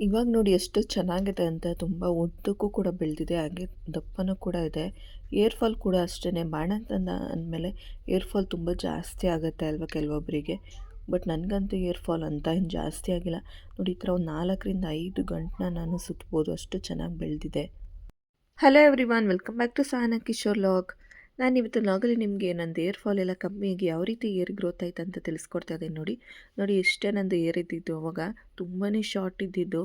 ಇವಾಗ ನೋಡಿ ಎಷ್ಟು ಚೆನ್ನಾಗಿದೆ ಅಂತ ತುಂಬ ಉದ್ದಕ್ಕೂ ಕೂಡ ಬೆಳೆದಿದೆ ಹಾಗೆ ದಪ್ಪನೂ ಕೂಡ ಇದೆ. ಏರ್ ಫಾಲ್ ಕೂಡ ಅಷ್ಟೇ ಬಾಣಂತನ ಅಂದಮೇಲೆ ಏರ್ ಫಾಲ್ ತುಂಬ ಜಾಸ್ತಿ ಆಗುತ್ತೆ ಅಲ್ವಾ ಕೆಲವೊಬ್ಬರಿಗೆ. ಬಟ್ ನನಗಂತೂ ಏರ್ ಫಾಲ್ ಅಂತ ಏನು ಜಾಸ್ತಿ ಆಗಿಲ್ಲ. ನೋಡಿ ಈ ಥರ ಒಂದು 4 ರಿಂದ 5 ಗಂಟನ್ನ ನಾನು ಸುತ್ಬೋದು, ಅಷ್ಟು ಚೆನ್ನಾಗಿ ಬೆಳೆದಿದೆ. Hello everyone, welcome back to Sahana Kishore log. ನಾನು ಇವತ್ತು ಲಾಗಲ್ಲಿ ನಿಮಗೆ ನಂದು ಏರ್ ಫಾಲ್ ಎಲ್ಲ ಕಮ್ಮಿಯಾಗಿ ಯಾವ ರೀತಿ ಏರ್ ಗ್ರೋತ್ ಆಯ್ತು ಅಂತ ತಿಳಿಸ್ಕೊಡ್ತಾ ಇದ್ದೀನಿ. ನೋಡಿ ನೋಡಿ ಎಷ್ಟೇ ನಂದು ಏರ್ ಇದ್ದಿದ್ದು ಅವಾಗ ತುಂಬಾ ಶಾರ್ಟ್ ಇದ್ದಿದ್ದು.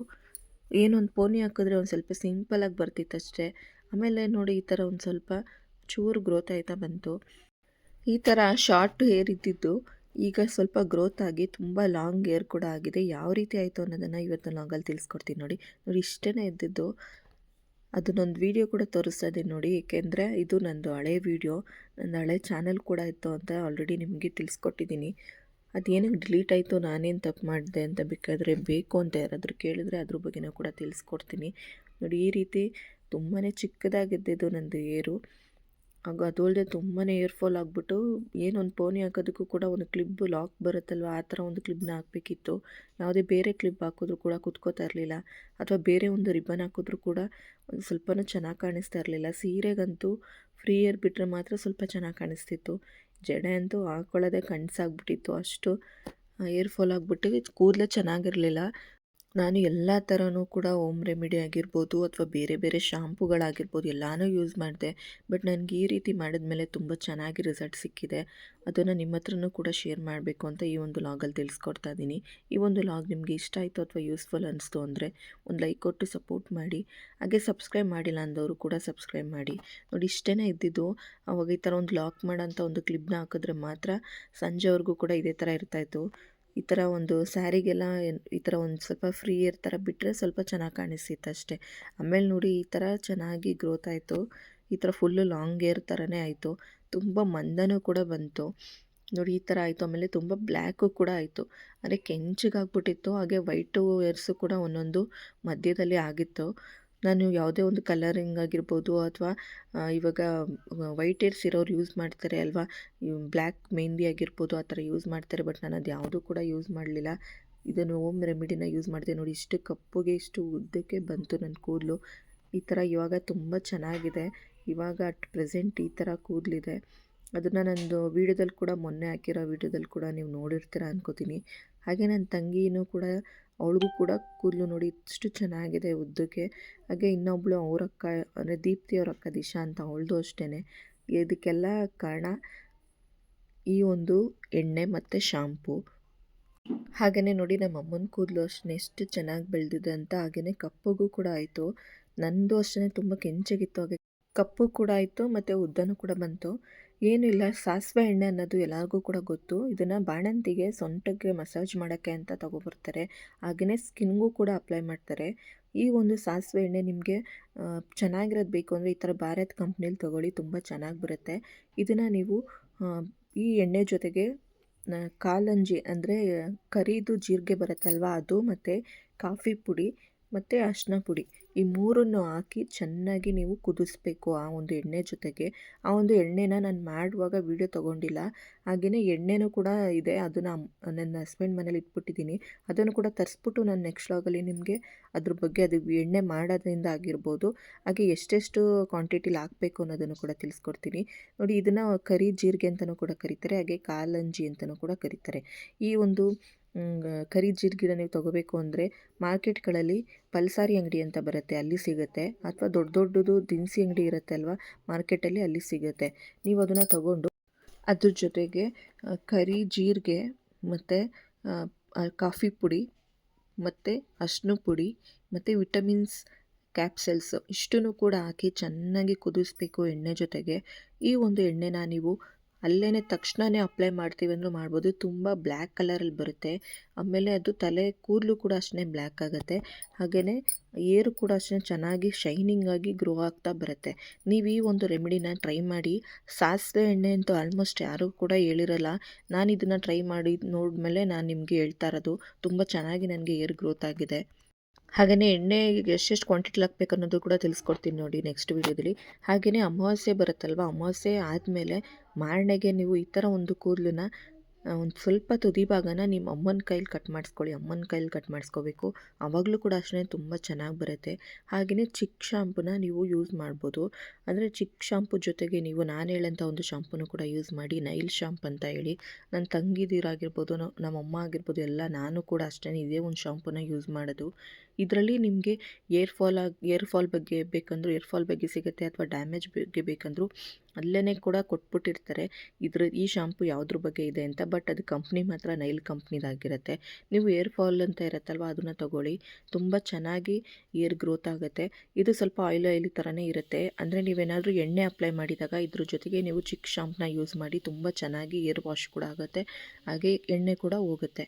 ಏನೊಂದು ಪೋನಿ ಹಾಕಿದ್ರೆ ಒಂದು ಸ್ವಲ್ಪ ಸಿಂಪಲಾಗಿ ಬರ್ತಿತ್ತು ಅಷ್ಟೇ. ಆಮೇಲೆ ನೋಡಿ ಈ ಥರ ಒಂದು ಸ್ವಲ್ಪ ಚೂರು ಗ್ರೋತ್ ಆಯ್ತಾ ಬಂತು. ಈ ಥರ ಶಾರ್ಟ್ ಹೇರ್ ಇದ್ದಿದ್ದು ಈಗ ಸ್ವಲ್ಪ ಗ್ರೋತ್ ಆಗಿ ತುಂಬ ಲಾಂಗ್ ಏರ್ ಕೂಡ ಆಗಿದೆ. ಯಾವ ರೀತಿ ಆಯಿತು ಅನ್ನೋದನ್ನು ಇವತ್ತು ಲಾಗಲ್ಲಿ ತಿಳಿಸ್ಕೊಡ್ತೀನಿ. ನೋಡಿ ನೋಡಿ ಇಷ್ಟೇ ಇದ್ದಿದ್ದು. ಅದನ್ನೊಂದು ವೀಡಿಯೋ ಕೂಡ ತೋರಿಸ್ತಾ ಇದ್ದೀನಿ ನೋಡಿ, ಏಕೆಂದರೆ ಇದು ನಂದು ಹಳೆ ವೀಡಿಯೋ, ನಂದು ಹಳೆ ಚಾನಲ್ ಕೂಡ ಇತ್ತು ಅಂತ ಆಲ್ರೆಡಿ ನಿಮಗೆ ತಿಳಿಸ್ಕೊಟ್ಟಿದ್ದೀನಿ. ಅದು ಏನಕ್ಕೆ ಡಿಲೀಟ್ ಆಯಿತು, ನಾನೇನು ತಪ್ಪು ಮಾಡಿದೆ ಅಂತ ಬೇಕಾದರೆ ಬೇಕು ಅಂತ ಯಾರಾದರೂ ಕೇಳಿದ್ರೆ ಅದ್ರ ಬಗ್ಗೆನೂ ಕೂಡ ತಿಳಿಸ್ಕೊಡ್ತೀನಿ. ನೋಡಿ ಈ ರೀತಿ ತುಂಬಾ ಚಿಕ್ಕದಾಗಿದ್ದಿದ್ದು ನಂದು ಏರು. ಆಗ ಅದು ಅಲ್ಲದೆ ತುಂಬಾ ಏರ್ ಫಾಲ್ ಆಗಿಬಿಟ್ಟು ಏನೊಂದು ಪೋನಿ ಹಾಕೋದಕ್ಕೂ ಕೂಡ ಒಂದು ಕ್ಲಿಪ್ ಲಾಕ್ ಬರುತ್ತಲ್ವ, ಆ ಥರ ಒಂದು ಕ್ಲಿಪ್ನ ಹಾಕಬೇಕಿತ್ತು. ಯಾವುದೇ ಬೇರೆ ಕ್ಲಿಪ್ ಹಾಕಿದ್ರೂ ಕೂಡ ಕುತ್ಕೋತಾ ಇರಲಿಲ್ಲ, ಅಥವಾ ಬೇರೆ ಒಂದು ರಿಬ್ಬನ್ ಹಾಕಿದ್ರೂ ಕೂಡ ಒಂದು ಸ್ವಲ್ಪನೂ ಚೆನ್ನಾಗಿ ಕಾಣಿಸ್ತಾ ಇರಲಿಲ್ಲ. ಸೀರೆಗಂತೂ ಫ್ರೀ ಏರ್ ಬಿಟ್ಟರೆ ಮಾತ್ರ ಸ್ವಲ್ಪ ಚೆನ್ನಾಗಿ ಕಾಣಿಸ್ತಿತ್ತು. ಜಡೆ ಅಂತೂ ಹಾಕ್ಕೊಳ್ಳೋದೇ ಕನಸಾಗ್ಬಿಟ್ಟಿತ್ತು, ಅಷ್ಟು ಏರ್ ಫಾಲ್ ಆಗಿಬಿಟ್ಟು ಕೂದಲೇ ಚೆನ್ನಾಗಿರಲಿಲ್ಲ. ನಾನು ಎಲ್ಲ ಥರನೂ ಕೂಡ ಹೋಮ್ ರೆಮಿಡಿ ಆಗಿರ್ಬೋದು ಅಥವಾ ಬೇರೆ ಬೇರೆ ಶಾಂಪುಗಳಾಗಿರ್ಬೋದು ಎಲ್ಲನೂ ಯೂಸ್ ಮಾಡಿದೆ. ಬಟ್ ನನಗೆ ಈ ರೀತಿ ಮಾಡಿದ್ಮೇಲೆ ತುಂಬ ಚೆನ್ನಾಗಿ ರಿಸಲ್ಟ್ ಸಿಕ್ಕಿದೆ. ಅದನ್ನು ನಿಮ್ಮ ಹತ್ರನೂ ಕೂಡ ಶೇರ್ ಮಾಡಬೇಕು ಅಂತ ಈ ಒಂದು ಲಾಗಲ್ಲಿ ತಿಳಿಸ್ಕೊಡ್ತಾ ಇದ್ದೀನಿ. ಈ ಒಂದು ಲಾಗ್ ನಿಮಗೆ ಇಷ್ಟ ಆಯಿತು ಅಥವಾ ಯೂಸ್ಫುಲ್ ಅನ್ನಿಸ್ತು ಅಂದರೆ ಒಂದು ಲೈಕ್ ಕೊಟ್ಟು ಸಪೋರ್ಟ್ ಮಾಡಿ. ಹಾಗೆ ಸಬ್ಸ್ಕ್ರೈಬ್ ಮಾಡಿಲ್ಲ ಅಂದವರು ಕೂಡ ಸಬ್ಸ್ಕ್ರೈಬ್ ಮಾಡಿ. ನೋಡಿ ಇಷ್ಟೇ ಇದ್ದಿದ್ದು. ಅವಾಗ ಈ ಥರ ಒಂದು ಲಾಕ್ ಮಾಡೋಂಥ ಒಂದು ಕ್ಲಿಪ್ನ ಹಾಕಿದ್ರೆ ಮಾತ್ರ ಸಂಜೆವರೆಗೂ ಕೂಡ ಇದೇ ಥರ ಇರ್ತಾಯಿತ್ತು. ಈ ಥರ ಒಂದು ಸ್ಯಾರಿಗೆಲ್ಲ ಈ ಥರ ಒಂದು ಸ್ವಲ್ಪ ಫ್ರೀ ಏರ್ ಥರ ಬಿಟ್ಟರೆ ಸ್ವಲ್ಪ ಚೆನ್ನಾಗಿ ಕಾಣಿಸ್ತಿತ್ತು ಅಷ್ಟೇ. ಆಮೇಲೆ ನೋಡಿ ಈ ಥರ ಚೆನ್ನಾಗಿ ಗ್ರೋತ್ ಆಯಿತು. ಈ ಥರ ಫುಲ್ಲು ಲಾಂಗ್ ಏರ್ ಥರನೇ ಆಯಿತು. ತುಂಬ ಮಂದನೂ ಕೂಡ ಬಂತು. ನೋಡಿ ಈ ಥರ ಆಯಿತು. ಆಮೇಲೆ ತುಂಬ ಬ್ಲ್ಯಾಕು ಕೂಡ ಆಯಿತು, ಅಂದರೆ ಕೆಂಚಿಗಾಗ್ಬಿಟ್ಟಿತ್ತು. ಹಾಗೆ ವೈಟು ಏರ್ಸು ಕೂಡ ಒಂದೊಂದು ಮಧ್ಯದಲ್ಲಿ ಆಗಿತ್ತು. ನಾನು ಯಾವುದೇ ಒಂದು ಕಲರಿಂಗ್ ಆಗಿರ್ಬೋದು ಅಥವಾ ಇವಾಗ ವೈಟ್ ಏರ್ಸ್ ಇರೋರು ಯೂಸ್ ಮಾಡ್ತಾರೆ ಅಲ್ವಾ, ಬ್ಲ್ಯಾಕ್ ಮೆಹಂದಿ ಆಗಿರ್ಬೋದು ಆ ಥರ ಯೂಸ್ ಮಾಡ್ತಾರೆ. ಬಟ್ ನಾನು ಅದು ಯಾವುದೂ ಕೂಡ ಯೂಸ್ ಮಾಡಲಿಲ್ಲ. ಇದನ್ನು ಹೋಮ್ ರೆಮಿಡಿನ ಯೂಸ್ ಮಾಡಿದೆ. ನೋಡಿ ಇಷ್ಟು ಕಪ್ಪುಗೆ ಇಷ್ಟು ಉದ್ದಕ್ಕೆ ಬಂತು ನನ್ನ ಕೂದಲು. ಈ ಥರ ಇವಾಗ ತುಂಬ ಚೆನ್ನಾಗಿದೆ. ಇವಾಗ ಅಟ್ ಪ್ರೆಸೆಂಟ್ ಈ ಥರ ಕೂದಲಿದೆ. ಅದನ್ನು ನಂದು ವೀಡಿಯೋದಲ್ಲಿ ಕೂಡ ಮೊನ್ನೆ ಹಾಕಿರೋ ವೀಡಿಯೋದಲ್ಲಿ ಕೂಡ ನೀವು ನೋಡಿರ್ತೀರ ಅನ್ಕೋತೀನಿ. ಹಾಗೆ ನನ್ನ ತಂಗಿನೂ ಕೂಡ, ಅವಳಿಗೂ ಕೂಡ ಕೂದಲು ನೋಡಿ ಇಷ್ಟು ಚೆನ್ನಾಗಿದೆ ಉದ್ದಕ್ಕೆ. ಹಾಗೆ ಇನ್ನೊಬ್ಬಳು ಅವರಕ್ಕ, ಅಂದರೆ ದೀಪ್ತಿ ಅವ್ರ ಅಕ್ಕ ದಿಶಾ ಅಂತ, ಅವಳದು ಅಷ್ಟೇ. ಇದಕ್ಕೆಲ್ಲ ಕಾರಣ ಈ ಒಂದು ಎಣ್ಣೆ ಮತ್ತು ಶಾಂಪು. ಹಾಗೆಯೇ ನೋಡಿ ನಮ್ಮ ಅಮ್ಮನ ಕೂದಲು ಅಷ್ಟೇ ಎಷ್ಟು ಚೆನ್ನಾಗಿ ಬೆಳೆದಿದೆ ಅಂತ. ಹಾಗೆಯೇ ಕಪ್ಪಗೂ ಕೂಡ ಆಯಿತು. ನನ್ನದು ಅಷ್ಟೇ ತುಂಬ ಕೆಂಚಗಿತ್ತು, ಹಾಗೆ ಕಪ್ಪು ಕೂಡ ಆಯಿತು ಮತ್ತು ಉದ್ದನೂ ಕೂಡ ಬಂತು. ಏನೂ ಇಲ್ಲ, ಸಾಸಿವೆ ಎಣ್ಣೆ ಅನ್ನೋದು ಎಲ್ಲರಿಗೂ ಕೂಡ ಗೊತ್ತು. ಇದನ್ನು ಬಾಣಂತಿಗೆ ಸೊಂಟಕ್ಕೆ ಮಸಾಜ್ ಮಾಡೋಕ್ಕೆ ಅಂತ ತಗೊಬರ್ತಾರೆ. ಹಾಗೆಯೇ ಸ್ಕಿನ್ಗೂ ಕೂಡ ಅಪ್ಲೈ ಮಾಡ್ತಾರೆ. ಈ ಒಂದು ಸಾಸಿವೆ ಎಣ್ಣೆ ನಿಮಗೆ ಚೆನ್ನಾಗಿರೋದು ಬೇಕು ಅಂದರೆ ಈ ಥರ ಭಾರತ್ ಕಂಪ್ನಿಲಿ ತೊಗೊಳ್ಳಿ, ತುಂಬ ಚೆನ್ನಾಗಿ ಬರುತ್ತೆ. ಇದನ್ನು ನೀವು ಈ ಎಣ್ಣೆ ಜೊತೆಗೆ ಕಾಲಂಜಿ ಅಂದರೆ ಕರಿದು ಜೀರಿಗೆ ಬರುತ್ತಲ್ವ ಅದು, ಮತ್ತು ಕಾಫಿ ಪುಡಿ ಮತ್ತು ಅರಿಶಿನ ಪುಡಿ, ಈ ಮೂರನ್ನು ಹಾಕಿ ಚೆನ್ನಾಗಿ ನೀವು ಕುದಿಸ್ಬೇಕು ಆ ಒಂದು ಎಣ್ಣೆ ಜೊತೆಗೆ. ಆ ಒಂದು ಎಣ್ಣೆನ ನಾನು ಮಾಡುವಾಗ ವೀಡಿಯೋ ತೊಗೊಂಡಿಲ್ಲ. ಹಾಗೆಯೇ ಎಣ್ಣೆನೂ ಕೂಡ ಇದೆ, ಅದನ್ನು ನನ್ನ ಹಸ್ಬೆಂಡ್ ಮನೇಲಿ ಇಟ್ಬಿಟ್ಟಿದ್ದೀನಿ. ಅದನ್ನು ಕೂಡ ತರಿಸ್ಬಿಟ್ಟು ನಾನು ನೆಕ್ಸ್ಟ್ ವ್ಲಾಗಲ್ಲಿ ನಿಮಗೆ ಅದ್ರ ಬಗ್ಗೆ, ಅದು ಎಣ್ಣೆ ಮಾಡೋದ್ರಿಂದ ಆಗಿರ್ಬೋದು, ಹಾಗೆ ಎಷ್ಟೆಷ್ಟು ಕ್ವಾಂಟಿಟಿಲಿ ಹಾಕಬೇಕು ಅನ್ನೋದನ್ನು ಕೂಡ ತಿಳಿಸ್ಕೊಡ್ತೀನಿ. ನೋಡಿ ಇದನ್ನು ಕರಿ ಜೀರಿಗೆ ಅಂತಲೂ ಕೂಡ ಕರೀತಾರೆ, ಹಾಗೆ ಕಾಲಂಜಿ ಅಂತಲೂ ಕೂಡ ಕರೀತಾರೆ. ಈ ಒಂದು ಕರಿ ಜೀರಿಗೆನ ನೀವು ತೊಗೋಬೇಕು ಅಂದರೆ ಮಾರ್ಕೆಟ್ಗಳಲ್ಲಿ ಪಲ್ಸಾರಿ ಅಂಗಡಿ ಅಂತ ಬರುತ್ತೆ, ಅಲ್ಲಿ ಸಿಗುತ್ತೆ. ಅಥವಾ ದೊಡ್ಡ ದೊಡ್ಡದು ದಿನಸಿ ಅಂಗಡಿ ಇರುತ್ತೆ ಅಲ್ವಾ ಮಾರ್ಕೆಟಲ್ಲಿ, ಅಲ್ಲಿ ಸಿಗುತ್ತೆ. ನೀವು ಅದನ್ನು ತಗೊಂಡು ಅದ್ರ ಜೊತೆಗೆ ಕರಿ ಜೀರಿಗೆ ಮತ್ತು ಕಾಫಿ ಪುಡಿ ಮತ್ತು ಅರಿಶಿನ ಪುಡಿ ಮತ್ತು ವಿಟಮಿನ್ಸ್ ಕ್ಯಾಪ್ಸಲ್ಸ್ ಇಷ್ಟನ್ನು ಕೂಡ ಹಾಕಿ ಚೆನ್ನಾಗಿ ಕುದಿಸ್ಬೇಕು ಎಣ್ಣೆ ಜೊತೆಗೆ. ಈ ಒಂದು ಎಣ್ಣೆನ ನೀವು ಅಲ್ಲೇ ತಕ್ಷಣವೇ ಅಪ್ಲೈ ಮಾಡ್ತೀವಿ ಅಂದರೂ ಮಾಡ್ಬೋದು. ತುಂಬ ಬ್ಲ್ಯಾಕ್ ಕಲರಲ್ಲಿ ಬರುತ್ತೆ. ಆಮೇಲೆ ಅದು ತಲೆ ಕೂದಲು ಕೂಡ ಅಷ್ಟೇ ಬ್ಲ್ಯಾಕ್ ಆಗುತ್ತೆ. ಹಾಗೆಯೇ ಏರು ಕೂಡ ಅಷ್ಟೇ ಚೆನ್ನಾಗಿ ಶೈನಿಂಗ್ ಆಗಿ ಗ್ರೋ ಆಗ್ತಾ ಬರುತ್ತೆ. ನೀವು ಈ ಒಂದು ರೆಮಿಡಿನ ಟ್ರೈ ಮಾಡಿ. ಸಾಸಿವೆ ಎಣ್ಣೆ ಅಂತೂ ಆಲ್ಮೋಸ್ಟ್ ಯಾರೂ ಕೂಡ ಹೇಳಿರಲ್ಲ. ನಾನು ಇದನ್ನು ಟ್ರೈ ಮಾಡಿ ನೋಡಿದ್ಮೇಲೆ ನಾನು ನಿಮಗೆ ಹೇಳ್ತಾ ಇರೋದು. ತುಂಬ ಚೆನ್ನಾಗಿ ನನಗೆ ಏರ್ ಗ್ರೋತ್ ಆಗಿದೆ. ಹಾಗೆಯೇ ಎಣ್ಣೆ ಎಷ್ಟೆಷ್ಟು ಕ್ವಾಂಟಿಟಿಲಿ ಹಾಕ್ಬೇಕು ಅನ್ನೋದು ಕೂಡ ತಿಳಿಸ್ಕೊಡ್ತೀನಿ ನೋಡಿ ನೆಕ್ಸ್ಟ್ ವೀಡಿಯೋದಲ್ಲಿ. ಹಾಗೆಯೇ ಅಮಾವಾಸ್ಯೆ ಬರುತ್ತಲ್ವ, ಅಮಾವಾಸ್ಯೆ ಆದಮೇಲೆ ಮಾರನೆಗೆ ನೀವು ಈ ಥರ ಒಂದು ಕೂದಲನ್ನ ಒಂದು ಸ್ವಲ್ಪ ತುದಿ ಭಾಗನ ನಿಮ್ಮ ಅಮ್ಮನ ಕೈಲಿ ಕಟ್ ಮಾಡಿಸ್ಕೊಳ್ಳಿ, ಅಮ್ಮನ ಕೈಲಿ ಕಟ್ ಮಾಡಿಸ್ಕೋಬೇಕು. ಆವಾಗಲೂ ಕೂಡ ಅಷ್ಟೇ ತುಂಬ ಚೆನ್ನಾಗಿ ಬರುತ್ತೆ. ಹಾಗೆಯೇ ಚಿಕ್ಕ ಶಾಂಪೂನ ನೀವು ಯೂಸ್ ಮಾಡ್ಬೋದು. ಅಂದರೆ ಚಿಕ್ಕ ಶಾಂಪು ಜೊತೆಗೆ ನೀವು ನಾನು ಹೇಳೋಂಥ ಒಂದು ಶಾಂಪೂನು ಕೂಡ ಯೂಸ್ ಮಾಡಿ, ನೈಲ್ ಶಾಂಪ್ ಅಂತ ಹೇಳಿ. ನನ್ನ ತಂಗಿದಿರಾಗಿರ್ಬೋದು, ನಮ್ಮಮ್ಮ ಆಗಿರ್ಬೋದು, ಎಲ್ಲ ನಾನು ಕೂಡ ಅಷ್ಟೇ ಇದೇ ಒಂದು ಶಾಂಪೂನ ಯೂಸ್ ಮಾಡೋದು. ಇದರಲ್ಲಿ ನಿಮಗೆ ಏರ್ ಫಾಲ್ ಬಗ್ಗೆ ಬೇಕಂದ್ರೂ ಏರ್ ಫಾಲ್ ಬಗ್ಗೆ ಸಿಗುತ್ತೆ, ಅಥವಾ ಡ್ಯಾಮೇಜ್ ಬಗ್ಗೆ ಬೇಕಂದ್ರೂ ಅಲ್ಲೇ ಕೂಡ ಕೊಟ್ಬಿಟ್ಟಿರ್ತಾರೆ ಈ ಶಾಂಪು ಯಾವುದ್ರ ಬಗ್ಗೆ ಇದೆ ಅಂತ. ಬಟ್ ಅದು ಕಂಪ್ನಿ ಮಾತ್ರ ನೈಲ್ ಕಂಪ್ನಿದಾಗಿರುತ್ತೆ. ನೀವು ಏರ್ ಫಾಲ್ ಅಂತ ಇರುತ್ತಲ್ವ, ಅದನ್ನು ತಗೊಳ್ಳಿ, ತುಂಬ ಚೆನ್ನಾಗಿ ಏರ್ ಗ್ರೋತ್ ಆಗುತ್ತೆ. ಇದು ಸ್ವಲ್ಪ ಆಯಿಲಿ ಥರನೇ ಇರುತ್ತೆ. ಅಂದರೆ ನೀವೇನಾದರೂ ಎಣ್ಣೆ ಅಪ್ಲೈ ಮಾಡಿದಾಗ ಇದ್ರ ಜೊತೆಗೆ ನೀವು ಚಿಕ್ಕ ಶಾಂಪನ್ನ ಯೂಸ್ ಮಾಡಿ, ತುಂಬ ಚೆನ್ನಾಗಿ ಏರ್ ವಾಶ್ ಕೂಡ ಆಗುತ್ತೆ, ಹಾಗೆ ಎಣ್ಣೆ ಕೂಡ ಹೋಗುತ್ತೆ.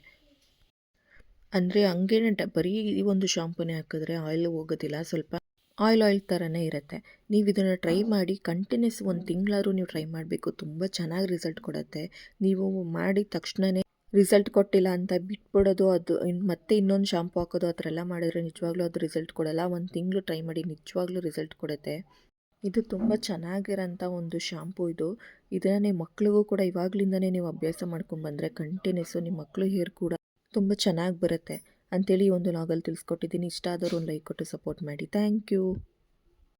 ಅಂದರೆ ಹಂಗೇನೆ ಬರೀ ಈ ಒಂದು ಶಾಂಪೂನೇ ಹಾಕಿದ್ರೆ ಆಯಿಲ್ ಹೋಗೋದಿಲ್ಲ, ಸ್ವಲ್ಪ ಆಯಿಲ್ ಥರನೇ ಇರುತ್ತೆ. ನೀವು ಇದನ್ನು ಟ್ರೈ ಮಾಡಿ, ಕಂಟಿನ್ಯೂಸ್ 1 ತಿಂಗಳಾದ್ರೂ ನೀವು ಟ್ರೈ ಮಾಡಬೇಕು. ತುಂಬ ಚೆನ್ನಾಗಿ ರಿಸಲ್ಟ್ ಕೊಡುತ್ತೆ. ನೀವು ಮಾಡಿದ ತಕ್ಷಣವೇ ರಿಸಲ್ಟ್ ಕೊಟ್ಟಿಲ್ಲ ಅಂತ ಬಿಟ್ಬಿಡೋದು, ಅದು ಮತ್ತೆ ಇನ್ನೊಂದು ಶಾಂಪು ಹಾಕೋದು, ಆ ಥರ ಎಲ್ಲ ಮಾಡಿದ್ರೆ ನಿಜವಾಗ್ಲೂ ಅದು ರಿಸಲ್ಟ್ ಕೊಡೋಲ್ಲ. 1 ತಿಂಗಳು ಟ್ರೈ ಮಾಡಿ, ನಿಜವಾಗ್ಲೂ ರಿಸಲ್ಟ್ ಕೊಡುತ್ತೆ. ಇದು ತುಂಬ ಚೆನ್ನಾಗಿರೋಂಥ ಒಂದು ಶಾಂಪು ಇದು. ಇದನ್ನು ನಿಮ್ಮ ಮಕ್ಳಿಗೂ ಕೂಡ ಇವಾಗಲಿಂದನೇ ನೀವು ಅಭ್ಯಾಸ ಮಾಡ್ಕೊಂಡ್ಬಂದರೆ ಕಂಟಿನ್ಯೂಸು ನಿಮ್ಮ ಮಕ್ಕಳು ಹೇರ್ ಕೂಡ ತುಂಬ ಚೆನ್ನಾಗಿ ಬರುತ್ತೆ ಅಂತೇಳಿ ಈ ಒಂದು ಲಾಗಲ್ಲಿ ತಿಳಿಸ್ಕೊಟ್ಟಿದ್ದೀನಿ. ಇಷ್ಟ ಆದವರು ಒಂದು ಲೈಕ್ ಕೊಟ್ಟು ಸಪೋರ್ಟ್ ಮಾಡಿ. Thank you.